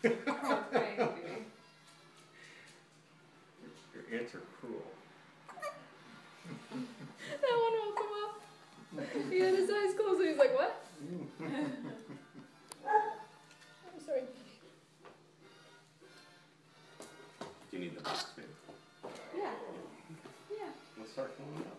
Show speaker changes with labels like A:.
A: Oh, thank you.
B: Your ants are cruel.
A: That one won't come up. He had his eyes closed and he's like, what? I'm sorry.
B: Do you need the box, babe?
A: Yeah. Yeah.
B: Let's start filling it up.